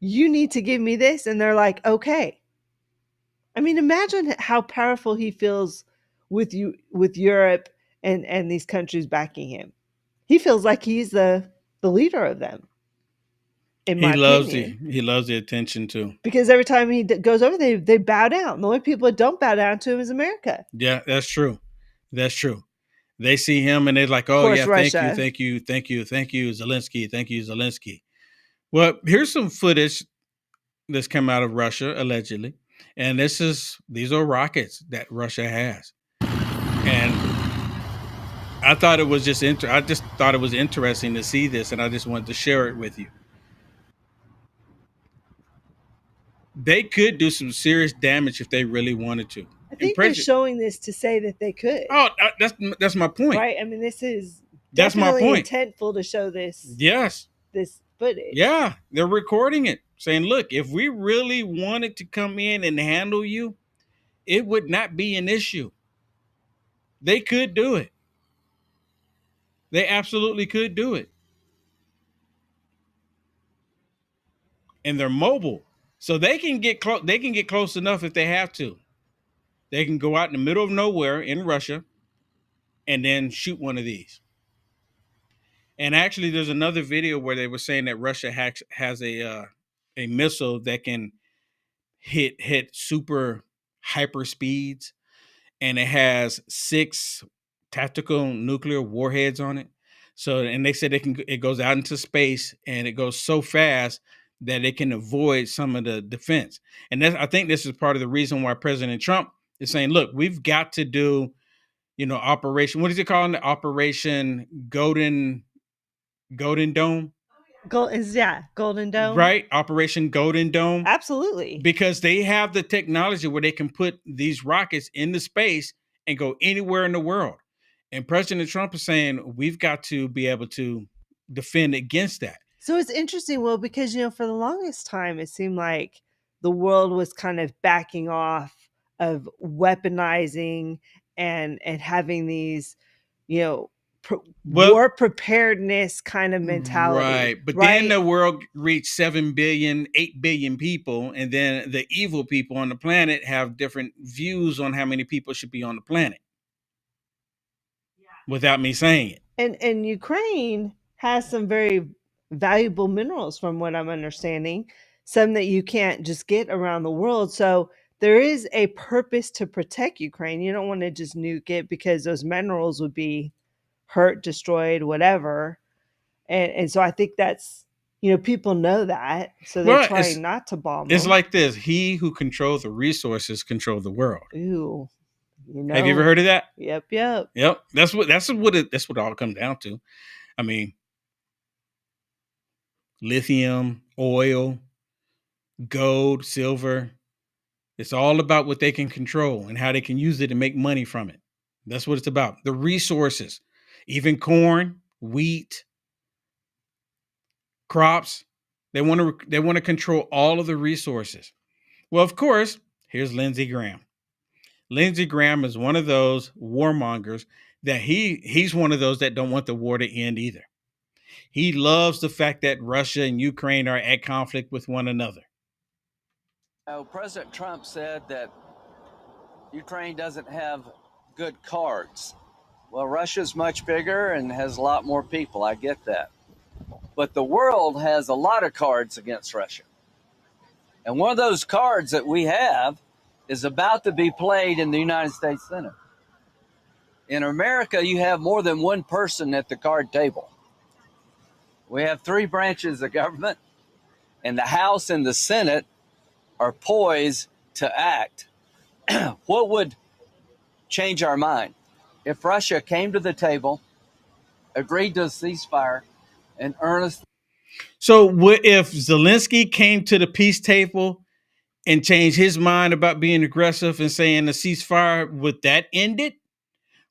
you need to give me this. And they're like, okay. I mean, imagine how powerful he feels with Europe and these countries backing him. He feels like he's the leader of them, in my opinion. He loves the attention too. Because every time he goes over, they bow down. The only people that don't bow down to him is America. Yeah, that's true. That's true. They see him and they're like, oh, course, yeah, Russia. thank you, Zelensky. Thank you, Zelensky. Well, here's some footage that's come out of Russia, allegedly. And these are rockets that Russia has. And I thought it was I just thought it was interesting to see this, and I just wanted to share it with you. They could do some serious damage if they really wanted to. I think they're showing this to say that they could. Oh, that's my point. Right? I mean, this is that's my point. Intentful to show this. Yes. This footage. Yeah, they're recording it, saying, "Look, if we really wanted to come in and handle you, it would not be an issue. They could do it. They absolutely could do it, and they're mobile, so they can get close. They can get close enough if they have to. They can go out in the middle of nowhere in Russia and then shoot one of these. And actually, there's another video where they were saying that Russia has a missile that can hit super hyper speeds, and it has 6 tactical nuclear warheads on it. So, and they said it goes out into space and it goes so fast that it can avoid some of the defense. And I think this is part of the reason why President Trump is saying, look, we've got to do, Operation, what is it called? Operation Golden Dome? Golden Dome. Right? Operation Golden Dome. Absolutely. Because they have the technology where they can put these rockets into space and go anywhere in the world. And President Trump is saying we've got to be able to defend against that. So it's interesting, Will, because, for the longest time, it seemed like the world was kind of backing off of weaponizing and having these, war preparedness kind of mentality. Right. But then the world reached 7 billion, 8 billion people. And then the evil people on the planet have different views on how many people should be on the planet. Without me saying it. And Ukraine has some very valuable minerals, from what I'm understanding, some that you can't just get around the world. So there is a purpose to protect Ukraine. You don't want to just nuke it because those minerals would be hurt, destroyed, whatever. And so I think that's, people know that. So they're trying not to bomb It's them. like this. He who controls the resources controls the world. Ooh. Have you ever heard of that? Yep. That's what it all comes down to. I mean, lithium, oil, gold, silver. It's all about what they can control and how they can use it and make money from it. That's what it's about. The resources, even corn, wheat, crops. They want to control all of the resources. Well, of course, here's Lindsey Graham. Lindsey Graham is one of those warmongers that he's one of those that don't want the war to end either. He loves the fact that Russia and Ukraine are at conflict with one another. President Trump said that Ukraine doesn't have good cards. Well, Russia's much bigger and has a lot more people. I get that. But the world has a lot of cards against Russia. And one of those cards that we have is about to be played in the United States Senate. In America, you have more than one person at the card table. We have 3 branches of government, and the House and the Senate are poised to act. What would change our mind if Russia came to the table, agreed to a ceasefire, and earnestly... So what if Zelensky came to the peace table and changed his mind about being aggressive and saying a ceasefire, would that end it?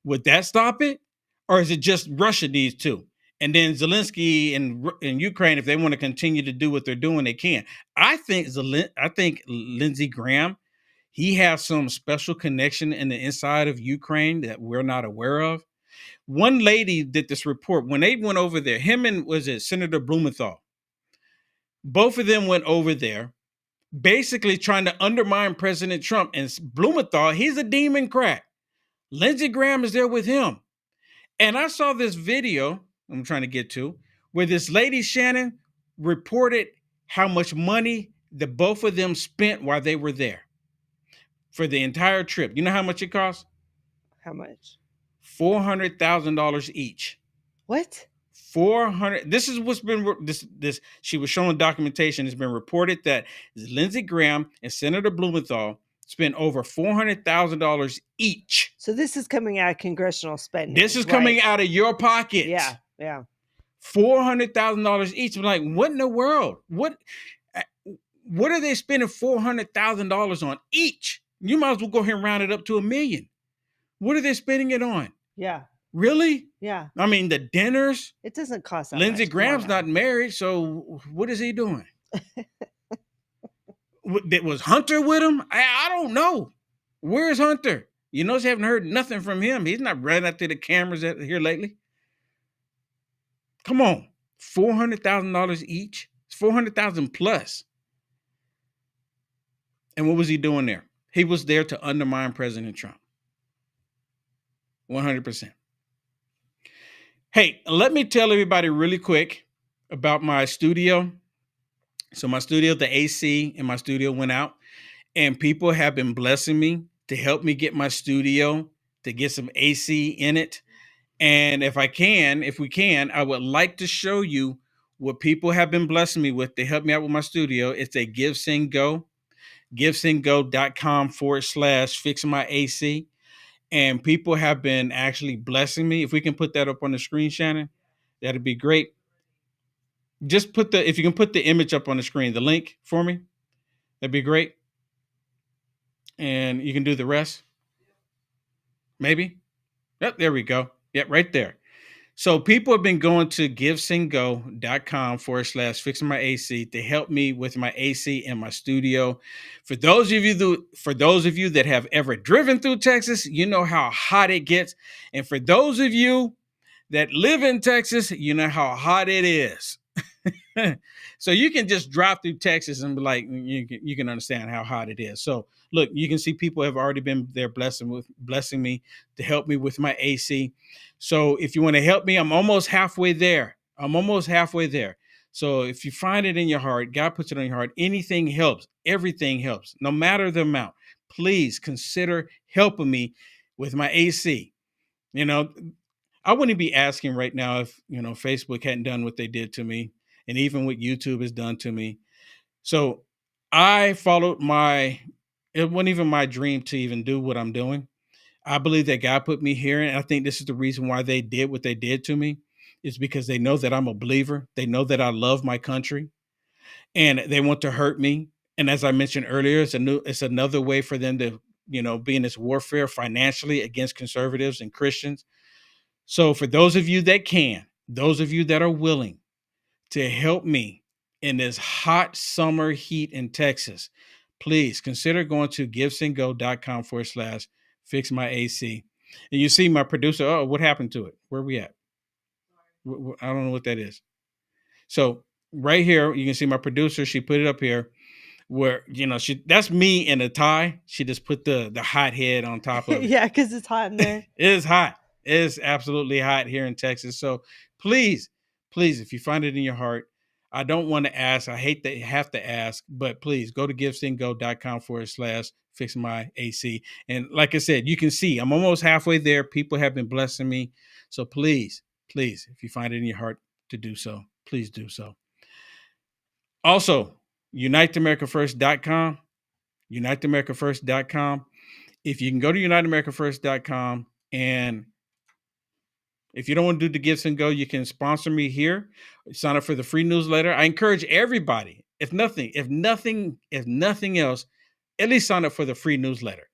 Would that stop it? Or is it just Russia needs to? And then Zelensky and Ukraine, if they want to continue to do what they're doing, they can. I think Lindsey Graham, he has some special connection in the inside of Ukraine that we're not aware of. One lady did this report when they went over there. Him and Senator Blumenthal. Both of them went over there, basically trying to undermine President Trump. And Blumenthal, he's a Democrat. Lindsey Graham is there with him. And I saw this video I'm trying to get to where this lady, Shannon, reported how much money the both of them spent while they were there for the entire trip. You know how much it cost? How much? $400,000 each. What? 400. This is what's been this. She was showing documentation. It's been reported that Lindsey Graham and Senator Blumenthal spent over $400,000 each. So this is coming out of congressional spending. This is coming out of your pocket. Yeah. $400,000 each. I'm like, what in the world? What are they spending $400,000 on each? You might as well go ahead and round it up to $1 million. What are they spending it on? Yeah. Really? Yeah. I mean, the dinners. It doesn't cost that Lindsey much. Graham's not married, so what is he doing? Was Hunter with him? I don't know. Where's Hunter? You notice I haven't heard nothing from him. He's not running out to the cameras here lately. Come on. $400,000 each? It's $400,000 plus. And what was he doing there? He was there to undermine President Trump. 100%. Hey, let me tell everybody really quick about my studio. So my studio, the AC in my studio went out, and people have been blessing me to help me get my studio, to get some AC in it. And if we can, I would like to show you what people have been blessing me with to help me out with my studio. It's a GiveSendGo, givesendgo.com/fixmyac. And people have been actually blessing me. If we can put that up on the screen, Shannon, that'd be great. Just if you can put the image up on the screen, the link for me, that'd be great. And you can do the rest. Maybe. Yep, there we go. Yep, right there. So people have been going to givesendgo.com/fixmyac to help me with my AC in my studio. For those of you that have ever driven through Texas, you know how hot it gets. And for those of you that live in Texas, you know how hot it is. So you can just drive through Texas and be like, you can understand how hot it is. So look, you can see people have already been there blessing me to help me with my AC. So if you want to help me, I'm almost halfway there. So if you find it in your heart, God puts it on your heart, anything helps. Everything helps, no matter the amount. Please consider helping me with my AC. You know, I wouldn't be asking right now if, Facebook hadn't done what they did to me, and even what YouTube has done to me. So I followed it wasn't even my dream to even do what I'm doing. I believe that God put me here, and I think this is the reason why they did what they did to me. Is because they know that I'm a believer. They know that I love my country, and they want to hurt me. And as I mentioned earlier, it's another way for them to, be in this warfare financially against conservatives and Christians. So for those of you that those of you that are willing to help me in this hot summer heat in Texas, please consider going to givesendgo.com/fixmyac. And you see my producer, oh, what happened to it? Where are we at? I don't know what that is. So right here, you can see my producer. She put it up here where, that's me in a tie. She just put the hot head on top of it. Yeah, because it's hot in there. It is hot. It is absolutely hot here in Texas. So please, if you find it in your heart, I don't want to ask. I hate that you have to ask, but please go to givesendgo.com/fixmyac. And like I said, you can see I'm almost halfway there. People have been blessing me. So please, if you find it in your heart to do so, please do so. Also, UniteAmericaFirst.com. UniteAmericaFirst.com. If you can go to UniteAmericaFirst.com, and if you don't want to do the Give Send Go, you can sponsor me here. Sign up for the free newsletter. I encourage everybody, if nothing else, at least sign up for the free newsletter.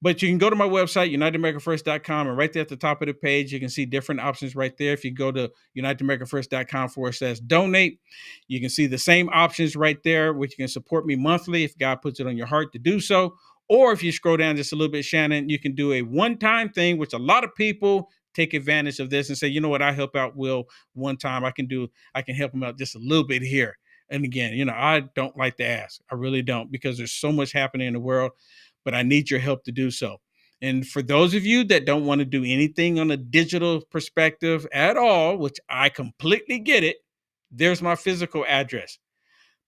But you can go to my website, UnitedAmericaFirst.com, and right there at the top of the page, you can see different options right there. If you go to UnitedAmericaFirst.com/donate, you can see the same options right there, which you can support me monthly if God puts it on your heart to do so. Or if you scroll down just a little bit, Shannon, you can do a one-time thing, which a lot of people take advantage of this and say, you know what, I help out Will one time. I can help him out just a little bit here. And again, I don't like to ask. I really don't, because there's so much happening in the world, but I need your help to do so. And for those of you that don't want to do anything on a digital perspective at all, which I completely get it, there's my physical address.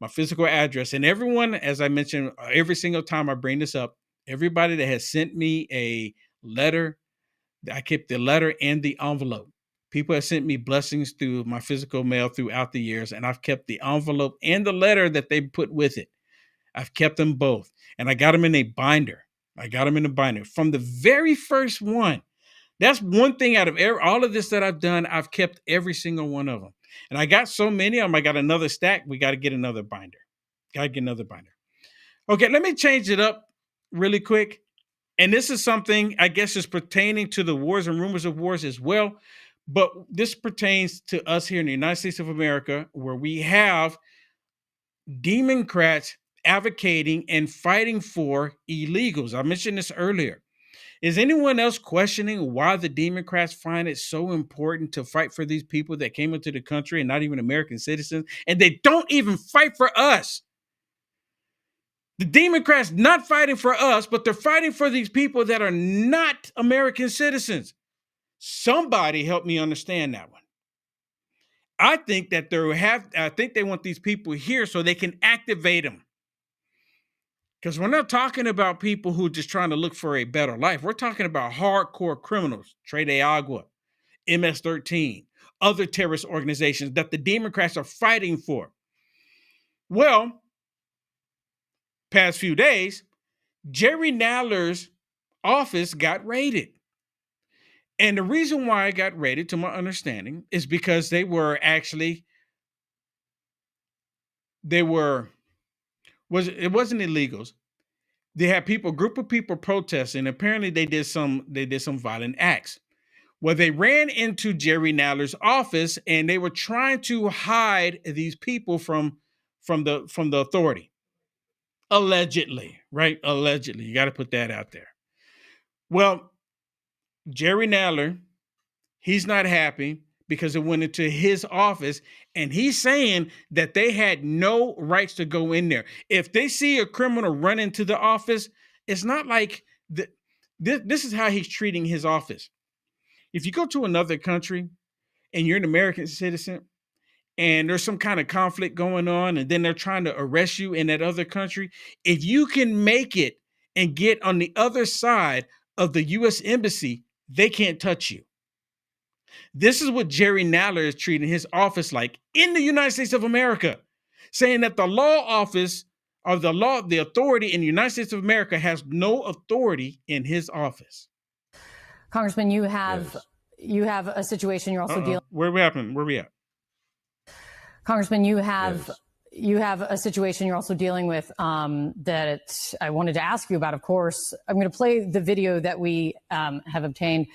And everyone, as I mentioned, every single time I bring this up, everybody that has sent me a letter, I kept the letter and the envelope. People have sent me blessings through my physical mail throughout the years, and I've kept the envelope and the letter that they put with it. I've kept them both, and I got them in a binder. From the very first one. That's one thing out of all of this that I've done. I've kept every single one of them. And I got so many of them. I got another stack. We got to get another binder. Okay, let me change it up really quick. And this is something, I guess, is pertaining to the wars and rumors of wars as well. But this pertains to us here in the United States of America, where we have Democrats advocating and fighting for illegals. I mentioned this earlier. Is anyone else questioning why the Democrats find it so important to fight for these people that came into the country and not even American citizens? And they don't even fight for us. The Democrats not fighting for us, but they're fighting for these people that are not American citizens. Somebody help me understand that one. I think that they want these people here so they can activate them. Because we're not talking about people who are just trying to look for a better life. We're talking about hardcore criminals, Tre de Agua, MS-13, other terrorist organizations that the Democrats are fighting for. Well, past few days, Jerry Nadler's office got raided. And the reason why it got raided, to my understanding, is because it wasn't illegals. They had a group of people protesting. Apparently they did some violent acts. Well, they ran into Jerry Nadler's office and they were trying to hide these people from the authority. Allegedly, right? Allegedly. You got to put that out there. Well, Jerry Nadler, he's not happy because it went into his office, and he's saying that they had no rights to go in there. If they see a criminal run into the office, it's not like this is how he's treating his office. If you go to another country and you're an American citizen and there's some kind of conflict going on and then they're trying to arrest you in that other country, if you can make it and get on the other side of the U.S. Embassy, they can't touch you. This is what Jerry Nadler is treating his office like in the United States of America, saying that the law office or the authority in the United States of America has no authority in his office. Congressman, you have a situation you're also dealing. Where we at? Congressman, you have a situation you're also dealing with that I wanted to ask you about. Of course, I'm going to play the video that we have obtained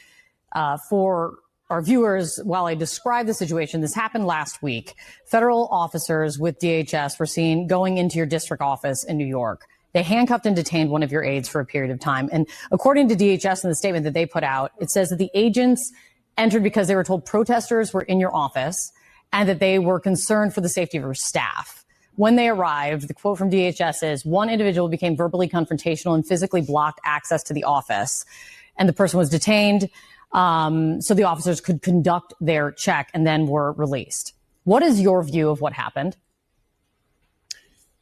for our viewers while I describe the situation. This happened last week. Federal officers with DHS were seen going into your district office in New York. They handcuffed and detained one of your aides for a period of time. And according to DHS in the statement that they put out, it says that the agents entered because they were told protesters were in your office and that they were concerned for the safety of your staff. When they arrived, the quote from DHS is, one individual became verbally confrontational and physically blocked access to the office. And the person was detained so the officers could conduct their check and then were released. What is your view of what happened?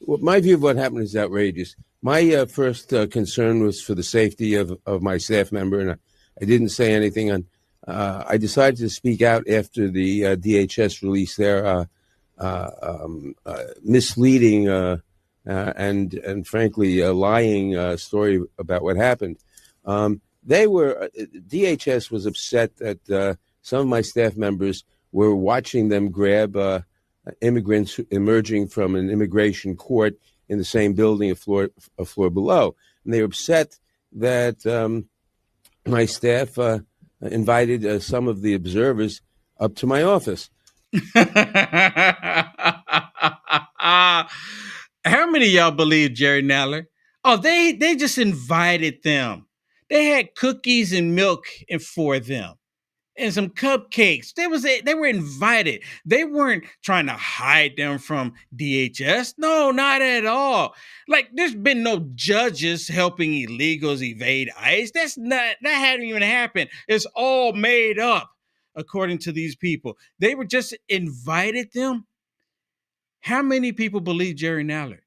Well, my view of what happened is outrageous. My first concern was for the safety of my staff member, and I didn't say anything. I decided to speak out after the DHS released their misleading and frankly lying story about what happened. DHS was upset that some of my staff members were watching them grab immigrants emerging from an immigration court in the same building a floor below. And they were upset that my staff invited some of the observers up to my office. How many of y'all believe Jerry Nadler? Oh, they just invited them. They had cookies and milk for them and some cupcakes. They were invited. They weren't trying to hide them from DHS. No, not at all. Like there's been no judges helping illegals evade ICE. That hadn't even happened. It's all made up, according to these people. They were just invited them. How many people believe Jerry Nadler?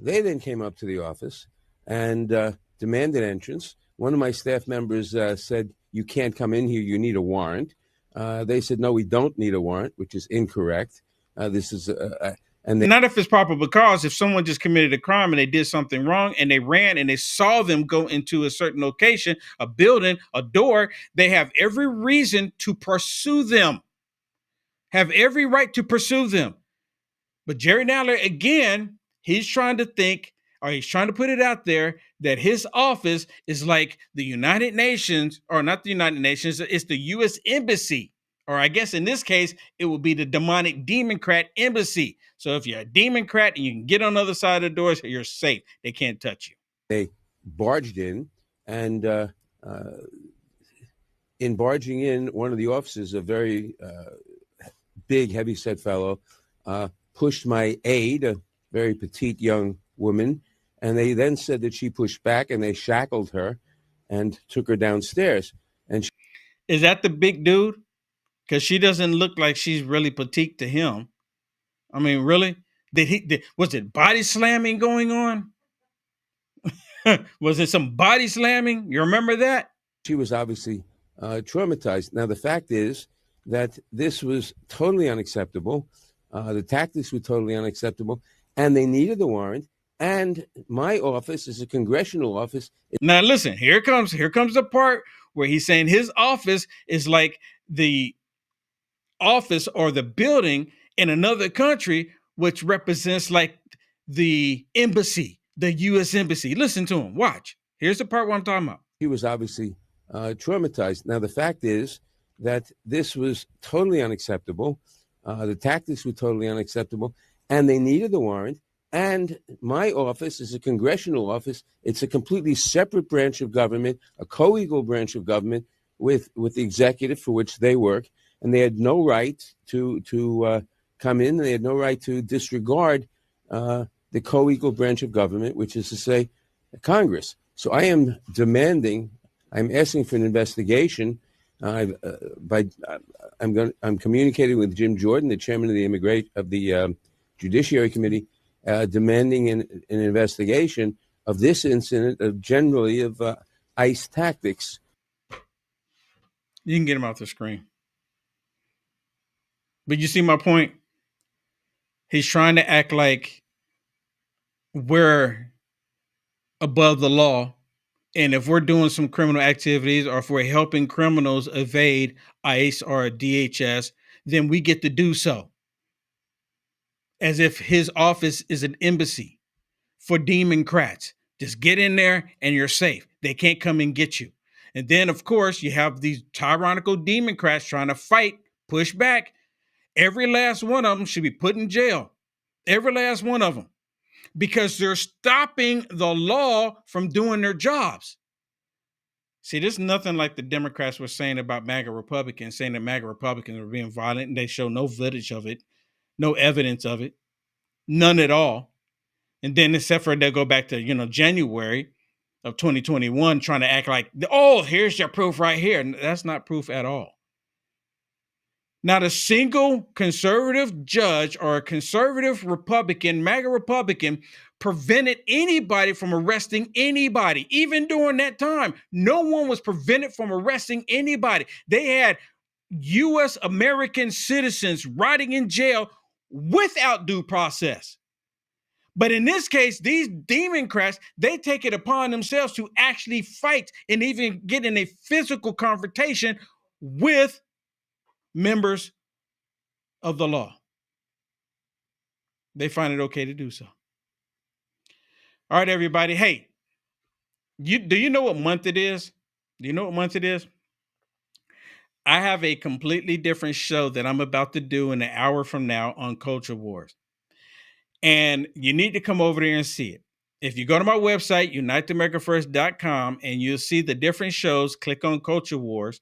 They then came up to the office and demanded entrance. One of my staff members said, "You can't come in here. You need a warrant." They said, "No, we don't need a warrant," which is incorrect. This is not if it's proper, because if someone just committed a crime and they did something wrong and they ran and they saw them go into a certain location, a building, a door, they have every reason to pursue them. Have every right to pursue them. But Jerry Nadler, again, he's trying to put it out there that his office is like the United Nations, or not the United Nations, it's the U.S. Embassy. Or I guess in this case, it would be the demonic Democrat embassy. So if you're a Democrat and you can get on the other side of the doors, you're safe. They can't touch you. They barged in, and in barging in, one of the officers, a very big, heavy-set fellow, pushed my aide, a very petite young woman, and they then said that she pushed back, and they shackled her and took her downstairs. And is that the big dude? Because she doesn't look like she's really petite to him. I mean, really? Was it body slamming going on? Was it some body slamming? You remember that? She was obviously traumatized. Now, the fact is that this was totally unacceptable. The tactics were totally unacceptable, and they needed the warrant. And my office is a congressional office. Now, listen, here comes the part where he's saying his office is like the office or the building in another country, which represents like the embassy, the U.S. Embassy. Listen to him. Watch. Here's the part where I'm talking about. He was obviously traumatized. Now, the fact is that this was totally unacceptable. The tactics were totally unacceptable, and they needed the warrant. And my office is a congressional office. It's a completely separate branch of government, a co-equal branch of government with the executive for which they work. And they had no right to come in. They had no right to disregard the co-equal branch of government, which is to say, Congress. So I am I'm asking for an investigation. I'm communicating with Jim Jordan, the chairman of the Judiciary Committee, demanding an investigation of this incident, of ICE tactics. You can get him off the screen. But you see my point? He's trying to act like we're above the law. And if we're doing some criminal activities, or if we're helping criminals evade ICE or DHS, then we get to do so. As if his office is an embassy for Democrats. Just get in there and you're safe. They can't come and get you. And then, of course, you have these tyrannical Democrats trying to fight, push back. Every last one of them should be put in jail. Every last one of them. Because they're stopping the law from doing their jobs. See, this is nothing like the Democrats were saying about MAGA Republicans, saying that MAGA Republicans were being violent, and they show no footage of it, no evidence of it, none at all. And then except for they'll go back to, January of 2021, trying to act like, oh, here's your proof right here. And that's not proof at all. Not a single conservative judge or a conservative Republican, MAGA Republican, prevented anybody from arresting anybody. Even during that time, no one was prevented from arresting anybody. They had U.S. American citizens rotting in jail without due process. But in this case, these Democrats, they take it upon themselves to actually fight and even get in a physical confrontation with members of the law. They find it okay to do so. All right, everybody. Hey, Do you know what month it is? Do you know what month it is? I have a completely different show that I'm about to do in an hour from now on Culture Wars. And you need to come over there and see it. If you go to my website, uniteamericafirst.com, and you'll see the different shows, click on Culture Wars.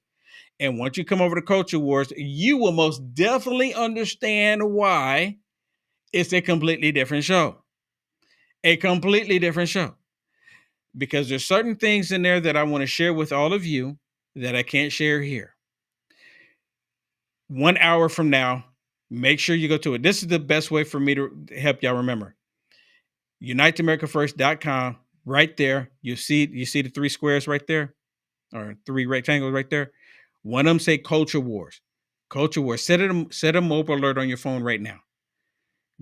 And once you come over to Culture Wars, you will most definitely understand why it's a completely different show. A completely different show. Because there's certain things in there that I want to share with all of you that I can't share here. 1 hour from now, make sure you go to it. This is the best way for me to help y'all remember. UniteAmericaFirst.com. Right there, you see the 3 squares right there, or 3 rectangles right there. One of them say Culture Wars. Culture Wars. Set a mobile alert on your phone right now.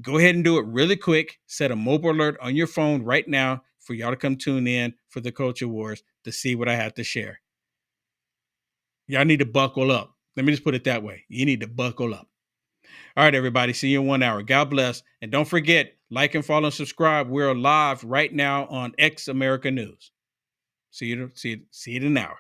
Go ahead and do it really quick. Set a mobile alert on your phone right now for y'all to come tune in for the Culture Wars to see what I have to share. Y'all need to buckle up. Let me just put it that way. You need to buckle up. All right, everybody. See you in 1 hour. God bless. And don't forget, like and follow and subscribe. We're live right now on X America News. See you in an hour.